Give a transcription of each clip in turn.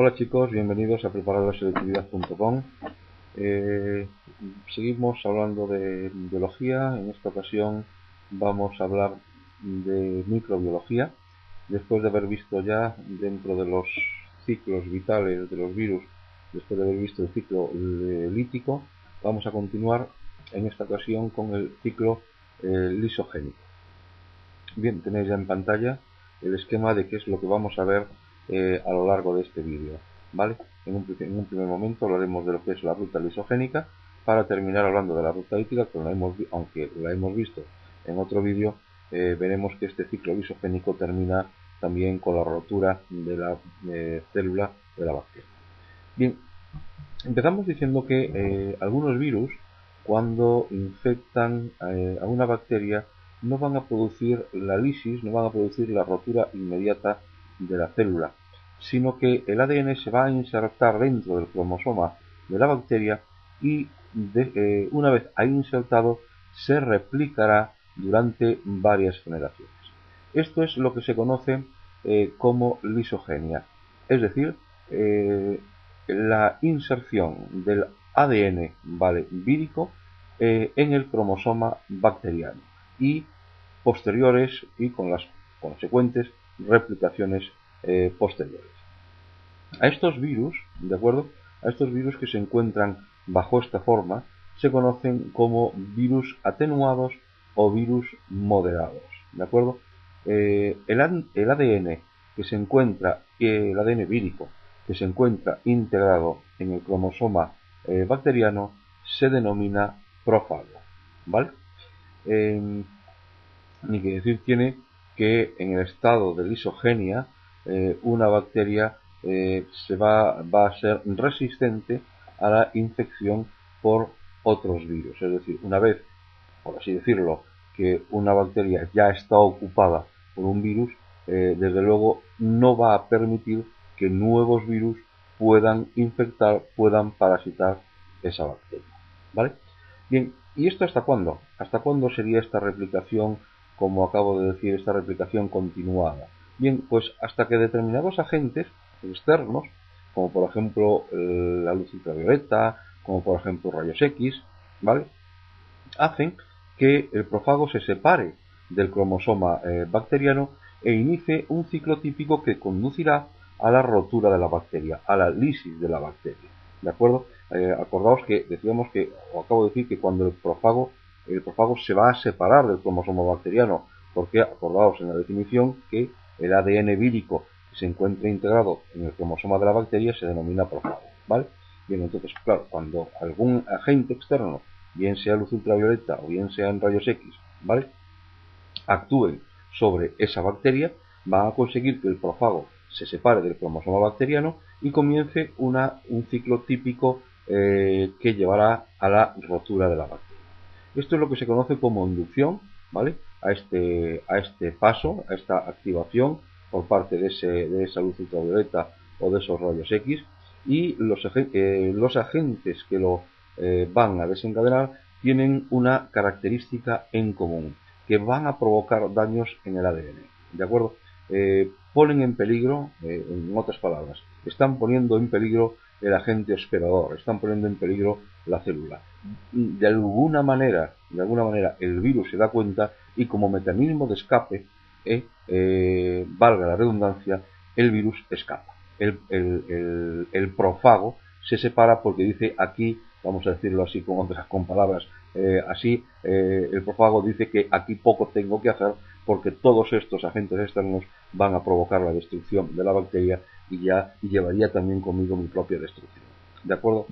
Hola chicos, bienvenidos a preparadorselectividad.com. Seguimos hablando de biología. En esta ocasión vamos a hablar de microbiología. Después de haber visto ya dentro de los ciclos vitales de los virus, después de haber visto el ciclo lítico, vamos a continuar en esta ocasión con el ciclo lisogénico. Bien, tenéis ya en pantalla el esquema de qué es lo que vamos a ver a lo largo de este vídeo, ¿vale? En un primer momento hablaremos de lo que es la ruta lisogénica, para terminar hablando de la ruta lítica, que aunque la hemos visto en otro vídeo. Veremos que este ciclo lisogénico termina también con la rotura de la célula de la bacteria. Bien, empezamos diciendo que algunos virus, cuando infectan a una bacteria, no van a producir la lisis, no van a producir la rotura inmediata de la célula, sino que el ADN se va a insertar dentro del cromosoma de la bacteria y una vez ahí insertado se replicará durante varias generaciones. Esto es lo que se conoce como lisogenia, es decir, la inserción del ADN vírico en el cromosoma bacteriano y posteriores y con las consecuentes replicaciones posteriores. A estos virus, ¿de acuerdo? A estos virus que se encuentran bajo esta forma se conocen como virus atenuados o virus moderados, ¿de acuerdo? El ADN que se encuentra, el ADN vírico que se encuentra integrado en el cromosoma bacteriano se denomina prófago, ¿vale? Ni que decir tiene que en el estado de lisogenia una bacteria va a ser resistente a la infección por otros virus. Es decir, una vez, por así decirlo, que una bacteria ya está ocupada por un virus, desde luego no va a permitir que nuevos virus puedan infectar, puedan parasitar esa bacteria, ¿vale? Bien, ¿y esto hasta cuándo? ¿Hasta cuándo sería esta replicación, como acabo de decir, esta replicación continuada? Bien, pues hasta que determinados agentes externos, como por ejemplo la luz ultravioleta, como por ejemplo rayos X, ¿vale?, hacen que el prófago se separe del cromosoma bacteriano e inicie un ciclo típico que conducirá a la rotura de la bacteria, a la lisis de la bacteria, ¿de acuerdo? Acordaos que decíamos que, o acabo de decir, que cuando el prófago se va a separar del cromosoma bacteriano, porque acordaos en la definición que el ADN vírico que se encuentra integrado en el cromosoma de la bacteria se denomina prófago, ¿vale? Bien, entonces, claro, cuando algún agente externo, bien sea luz ultravioleta o bien sean rayos X, ¿vale?, actúen sobre esa bacteria, van a conseguir que el prófago se separe del cromosoma bacteriano y comience un ciclo típico que llevará a la rotura de la bacteria. Esto es lo que se conoce como inducción, ¿vale?, a este paso, a esta activación por parte de esa luz ultravioleta o de esos rayos X, y los agentes que lo van a desencadenar tienen una característica en común, que van a provocar daños en el ADN, ¿de acuerdo? Ponen en peligro, en otras palabras, están poniendo en peligro el agente hospedador, están poniendo en peligro la célula. De alguna manera el virus se da cuenta y, como mecanismo de escape, valga la redundancia, el virus escapa. El prófago se separa porque dice: aquí, vamos a decirlo así con palabras así, el prófago dice que aquí poco tengo que hacer, porque todos estos agentes externos van a provocar la destrucción de la bacteria y llevaría también conmigo mi propia destrucción, ¿de acuerdo?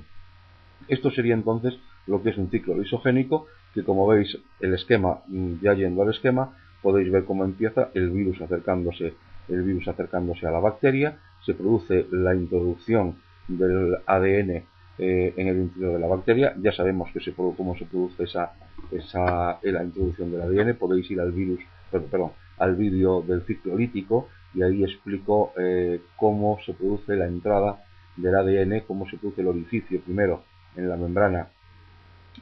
Esto sería entonces lo que es un ciclo lisogénico, que, como veis, el esquema, ya yendo al esquema, podéis ver cómo empieza el virus acercándose a la bacteria. Se produce la introducción del ADN en el interior de la bacteria. Ya sabemos cómo se produce la introducción del ADN. Podéis ir al vídeo del ciclo lítico, y ahí explico cómo se produce la entrada del ADN, cómo se produce el orificio primero en la membrana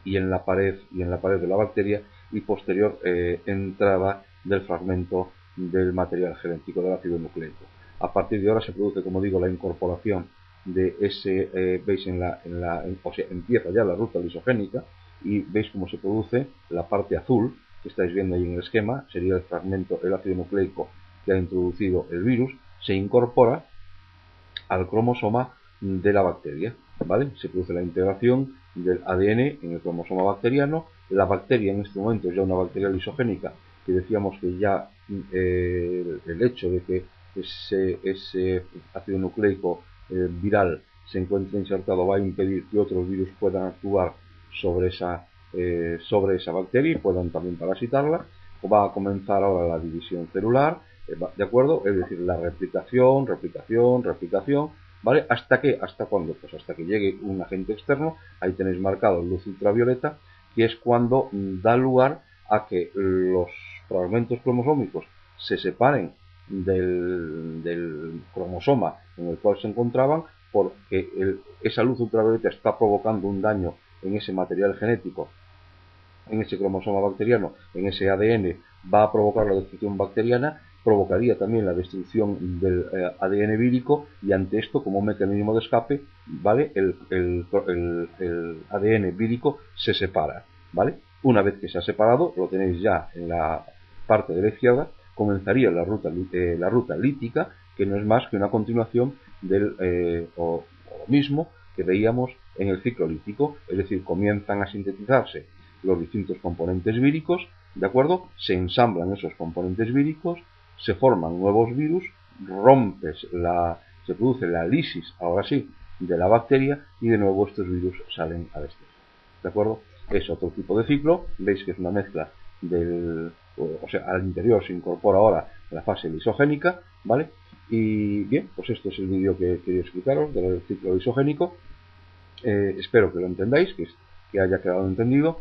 y en la pared de la bacteria, y posterior entrada del fragmento del material genético, del ácido nucleico. A partir de ahora se produce, como digo, la incorporación de ese, veis o sea, empieza ya la ruta lisogénica y veis cómo se produce la parte azul que estáis viendo ahí en el esquema, sería el fragmento, el ácido nucleico que ha introducido el virus, se incorpora al cromosoma de la bacteria, ¿vale? Se produce la integración del ADN en el cromosoma bacteriano. La bacteria en este momento es ya una bacteria lisogénica, que decíamos que ya el hecho de que ese ácido nucleico viral se encuentre insertado va a impedir que otros virus puedan actuar sobre esa bacteria y puedan también parasitarla. Va a comenzar ahora la división celular, ¿de acuerdo? Es decir, la replicación, ¿vale? ¿Hasta cuándo? Pues hasta que llegue un agente externo. Ahí tenéis marcado luz ultravioleta, que es cuando da lugar a que los fragmentos cromosómicos se separen del cromosoma en el cual se encontraban, porque esa luz ultravioleta está provocando un daño en ese material genético, en ese cromosoma bacteriano, en ese ADN, va a provocar la destrucción bacteriana, provocaría también la destrucción del ADN vírico, y ante esto, como mecanismo de escape, ¿vale? El ADN vírico se separa, ¿vale? Una vez que se ha separado, lo tenéis ya en la parte de la izquierda, comenzaría la ruta lítica, que no es más que una continuación o lo mismo que veíamos en el ciclo lítico, es decir, comienzan a sintetizarse los distintos componentes víricos, ¿de acuerdo? Se ensamblan esos componentes víricos, se forman nuevos virus, se produce la lisis, ahora sí, de la bacteria, y de nuevo estos virus salen al exterior, ¿de acuerdo? Es otro tipo de ciclo, veis que es una mezcla o sea, al interior se incorpora ahora la fase lisogénica, ¿vale? Y bien, pues esto es el vídeo que quería explicaros del ciclo lisogénico. Espero que lo entendáis, que haya quedado entendido.